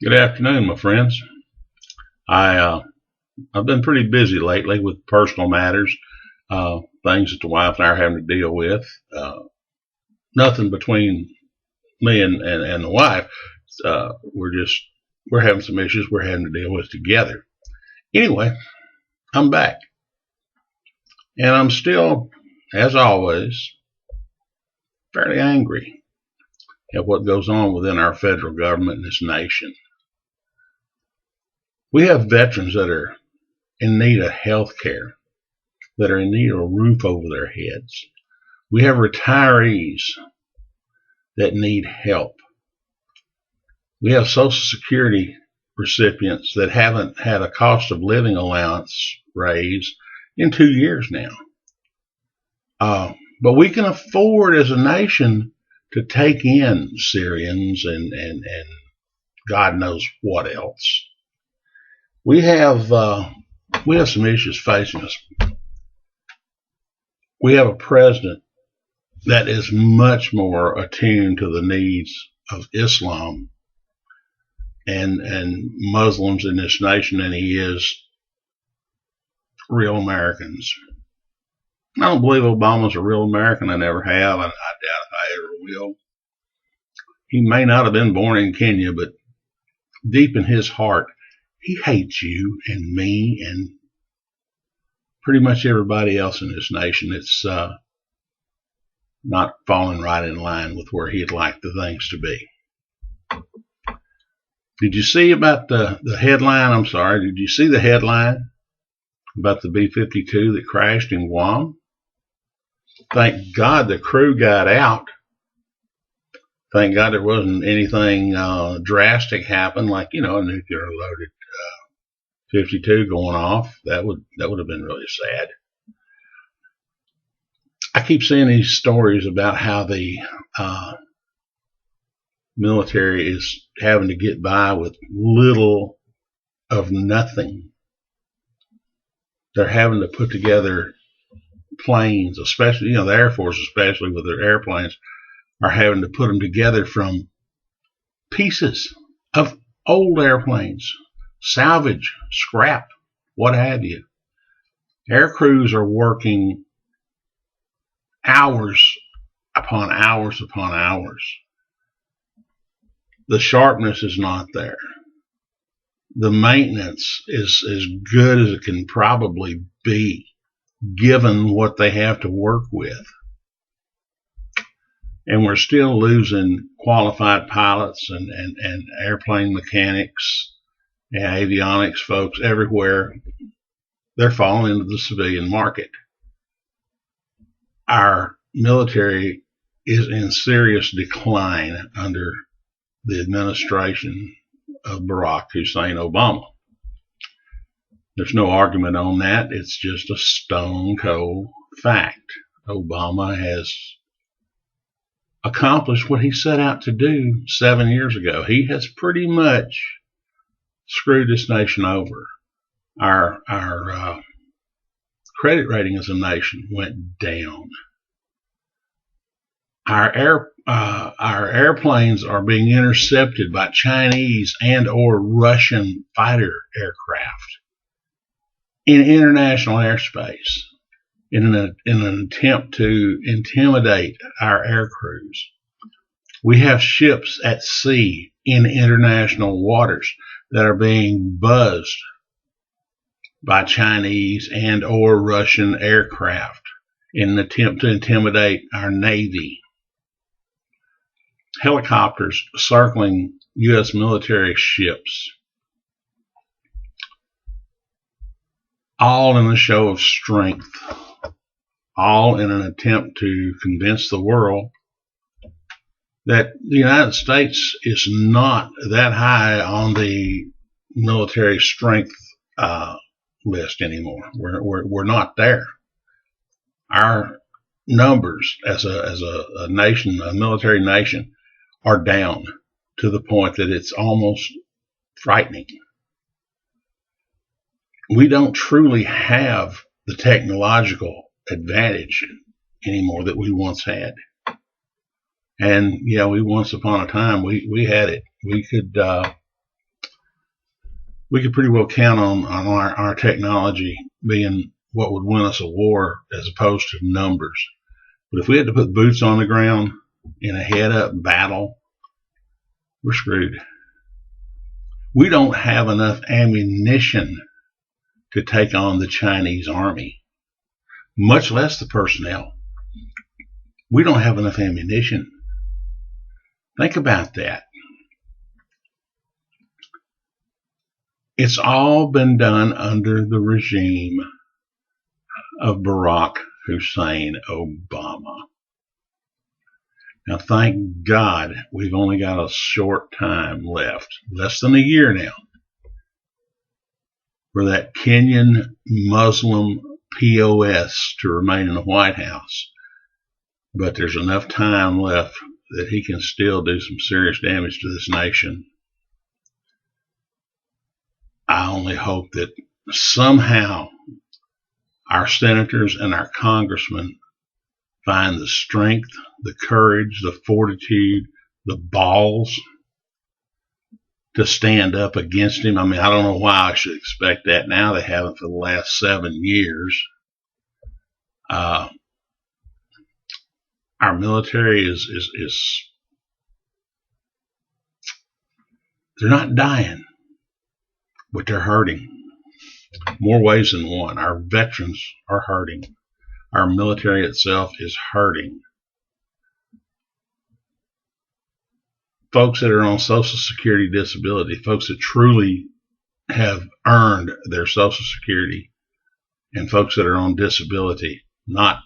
Good afternoon, my friends. I've been pretty busy lately with personal matters, things that the wife and I are having to deal with. Nothing between me and the wife. We're having some issues we're having to deal with together. Anyway, I'm back, and I'm still, as always, fairly angry at what goes on within our federal government and this nation. We have veterans that are in need of health care, that are in need of a roof over their heads. We have retirees that need help. We have Social Security recipients that haven't had a cost of living allowance raise in 2 years now. But we can afford as a nation to take in Syrians and God knows what else. We have some issues facing us. We have a president that is much more attuned to the needs of Islam and Muslims in this nation than he is real Americans. I don't believe Obama's a real American. I never have, and I doubt if I ever will. He may not have been born in Kenya, but deep in his heart, he hates you and me and pretty much everybody else in this nation. It's not falling right in line with where he'd like the things to be. Did you see about the headline? I'm sorry. Did you see the headline about the B-52 that crashed in Guam? Thank God the crew got out. Thank God there wasn't anything drastic happen, like, a nuclear loaded 52 going off. That would have been really sad. I keep seeing these stories about how the military is having to get by with little of nothing. They're having to put together planes, especially, the Air Force, especially with their airplanes, are having to put them together from pieces of old airplanes, salvage, scrap, what have you. Air crews are working hours upon hours upon hours. The sharpness is not there. The maintenance is as good as it can probably be, given what they have to work with. And we're still losing qualified pilots and airplane mechanics and avionics folks everywhere. They're falling into the civilian market. Our military is in serious decline under the administration of Barack Hussein Obama. There's no argument on that. It's just a stone cold fact. Obama has accomplished what he set out to do 7 years ago. He has pretty much screwed this nation over. Our credit rating as a nation went down. Our airplanes are being intercepted by Chinese and or Russian fighter aircraft in international airspace in an attempt to intimidate our air crews. We have ships at sea in international waters that are being buzzed by Chinese and or Russian aircraft in an attempt to intimidate our Navy. Helicopters circling U.S. military ships, all in a show of strength, all in an attempt to convince the world that the United States is not that high on the military strength list anymore. We're not there. Our numbers as a nation, a military nation, are down to the point that it's almost frightening. We don't truly have the technological advantage anymore that we once had. And yeah, we once upon a time we had it. We could we could pretty well count on our technology being what would win us a war as opposed to numbers. But if we had to put boots on the ground in a head-up battle, we're screwed. We don't have enough ammunition to take on the Chinese army, much less the personnel. We don't have enough ammunition. Think about that. It's all been done under the regime of Barack Hussein Obama. Now, thank God we've only got a short time left, less than a year now, for that Kenyan Muslim POS to remain in the White House. But there's enough time left that he can still do some serious damage to this nation. I only hope that somehow our senators and our congressmen find the strength, the courage, the fortitude, the balls to stand up against him. I mean, I don't know why I should expect that now. They haven't for the last 7 years. Our military is they're not dying, but they're hurting. More ways than one. Our veterans are hurting. Our military itself is hurting. Folks that are on Social Security disability, folks that truly have earned their Social Security, and folks that are on disability, not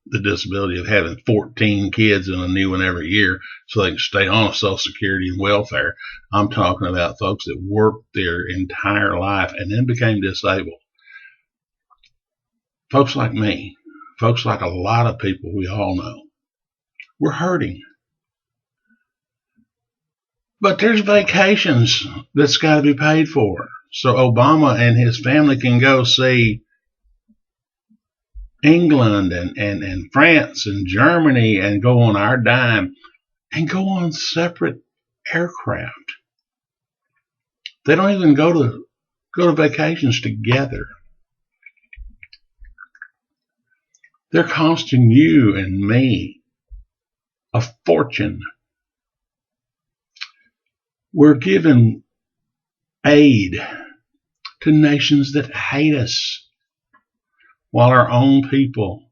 the disability of having 14 kids and a new one every year so they can stay on Social Security and welfare. I'm talking about folks that worked their entire life and then became disabled. Folks like me, folks like a lot of people we all know, we're hurting. But there's vacations that's got to be paid for. So Obama and his family can go see England and France and Germany and go on our dime and go on separate aircraft. They don't even go to vacations together. They're costing you and me a fortune. We're giving aid to nations that hate us, while our own people,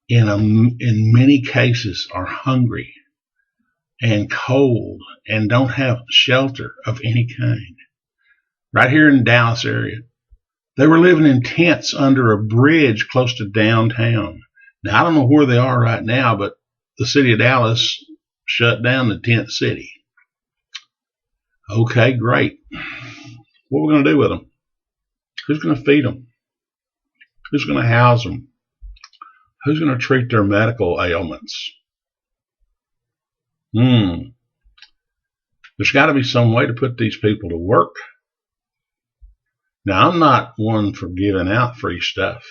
in many cases, are hungry and cold and don't have shelter of any kind. Right here in the Dallas area, they were living in tents under a bridge close to downtown. Now, I don't know where they are right now, but the city of Dallas shut down the tent city. Okay, great. What are we going to do with them? Who's going to feed them? Who's going to house them? Who's going to treat their medical ailments? There's got to be some way to put these people to work. Now, I'm not one for giving out free stuff.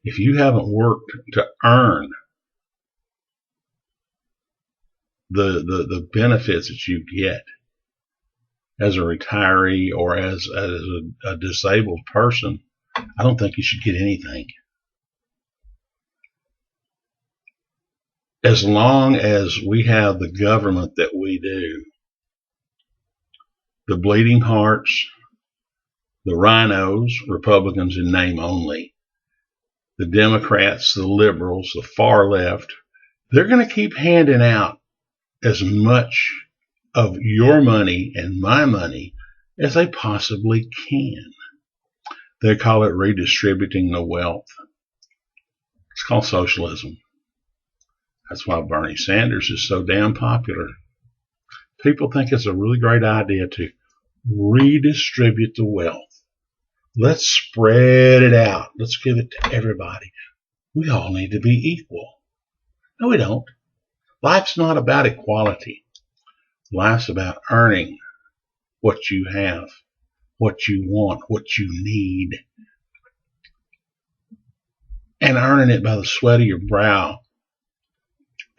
If you haven't worked to earn the benefits that you get as a retiree or as a disabled person, I don't think you should get anything. As long as we have the government that we do, the bleeding hearts, the rhinos, Republicans in name only, the Democrats, the liberals, the far left, they're going to keep handing out as much of your money and my money as they possibly can. They call it redistributing the wealth. It's called socialism. That's why Bernie Sanders is so damn popular. People think it's a really great idea to redistribute the wealth. Let's spread it out. Let's give it to everybody. We all need to be equal. No, we don't. Life's not about equality. Life's about earning what you have, what you want, what you need, and earning it by the sweat of your brow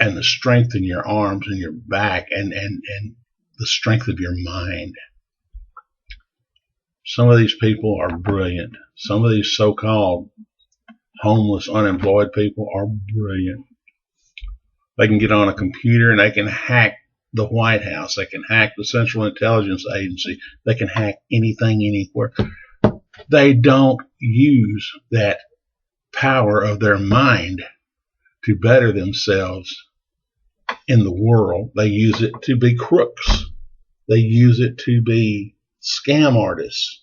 and the strength in your arms and your back and the strength of your mind. Some of these people are brilliant. Some of these so-called homeless, unemployed people are brilliant. They can get on a computer and they can hack the White House. They can hack the Central Intelligence Agency. They can hack anything, anywhere. They don't use that power of their mind to better themselves in the world. They use it to be crooks. They use it to be scam artists.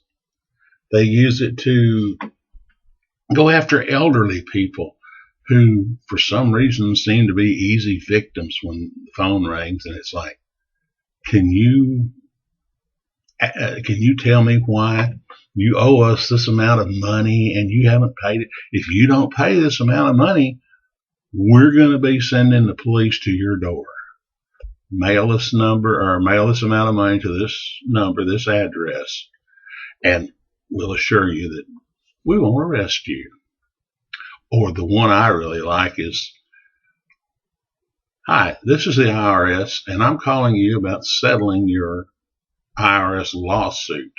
They use it to go after elderly people who, for some reason, seem to be easy victims when the phone rings and it's like, can you tell me why you owe us this amount of money and you haven't paid it? If you don't pay this amount of money, we're going to be sending the police to your door. Mail this number or mail this amount of money to this number, this address, and we'll assure you that we won't arrest you. Or the one I really like is, hi, this is the IRS, and I'm calling you about settling your IRS lawsuit.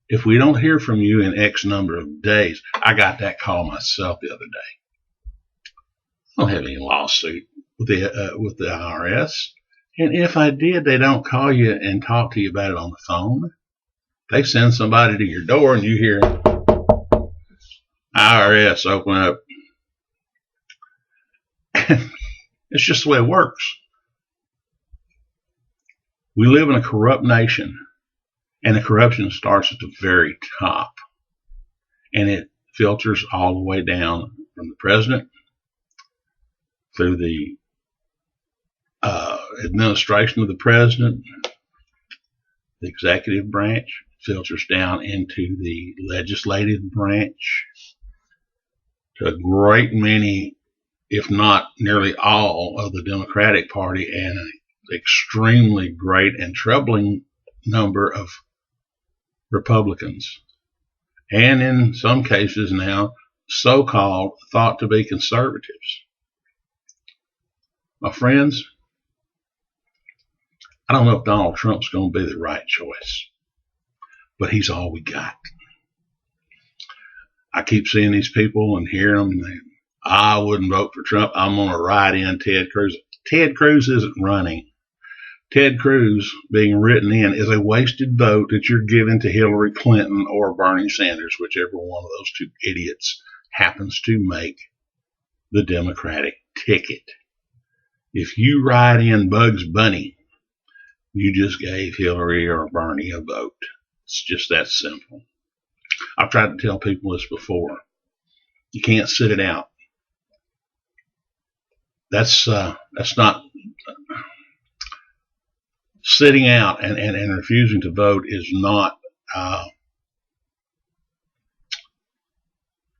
If we don't hear from you in X number of days, I got that call myself the other day. I don't have any lawsuit with the IRS. And if I did, they don't call you and talk to you about it on the phone. They send somebody to your door and you hear IRS open up. It's just the way it works. We live in a corrupt nation, and the corruption starts at the very top, and it filters all the way down from the president through the administration of the president, the executive branch, filters down into the legislative branch, to a great many, if not nearly all, of the Democratic Party, and an extremely great and troubling number of Republicans, and in some cases now so-called thought to be conservatives. My friends, I don't know if Donald Trump's going to be the right choice, but he's all we got. I keep seeing these people and hearing them. I wouldn't vote for Trump. I'm going to write in Ted Cruz. Ted Cruz isn't running. Ted Cruz being written in is a wasted vote that you're giving to Hillary Clinton or Bernie Sanders, whichever one of those two idiots happens to make the Democratic ticket. If you write in Bugs Bunny, you just gave Hillary or Bernie a vote. It's just that simple. I've tried to tell people this before. You can't sit it out. That's not sitting out and refusing to vote is not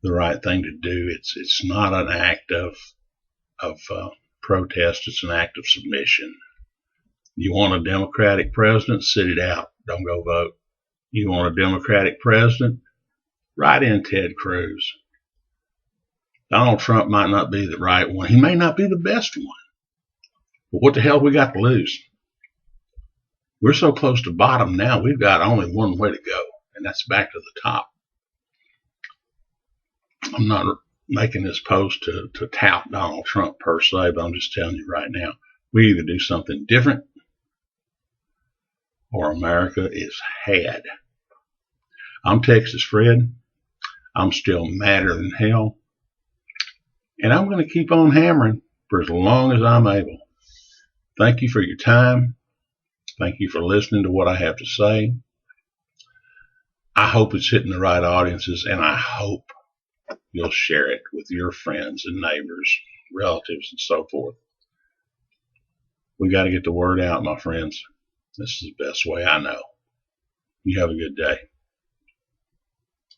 the right thing to do. It's not an act of protest. It's an act of submission. You want a Democratic president? Sit it out. Don't go vote. You want a Democratic president? Write in Ted Cruz. Donald Trump might not be the right one. He may not be the best one. But what the hell we got to lose? We're so close to bottom now, we've got only one way to go, and that's back to the top. I'm not making this post to tout Donald Trump per se, but I'm just telling you right now, we either do something different or America is had. I'm TexasFred. I'm still madder than hell. And I'm going to keep on hammering for as long as I'm able. Thank you for your time. Thank you for listening to what I have to say. I hope it's hitting the right audiences, and I hope you'll share it with your friends and neighbors, relatives, and so forth. We got to get the word out, my friends. This is the best way I know. You have a good day.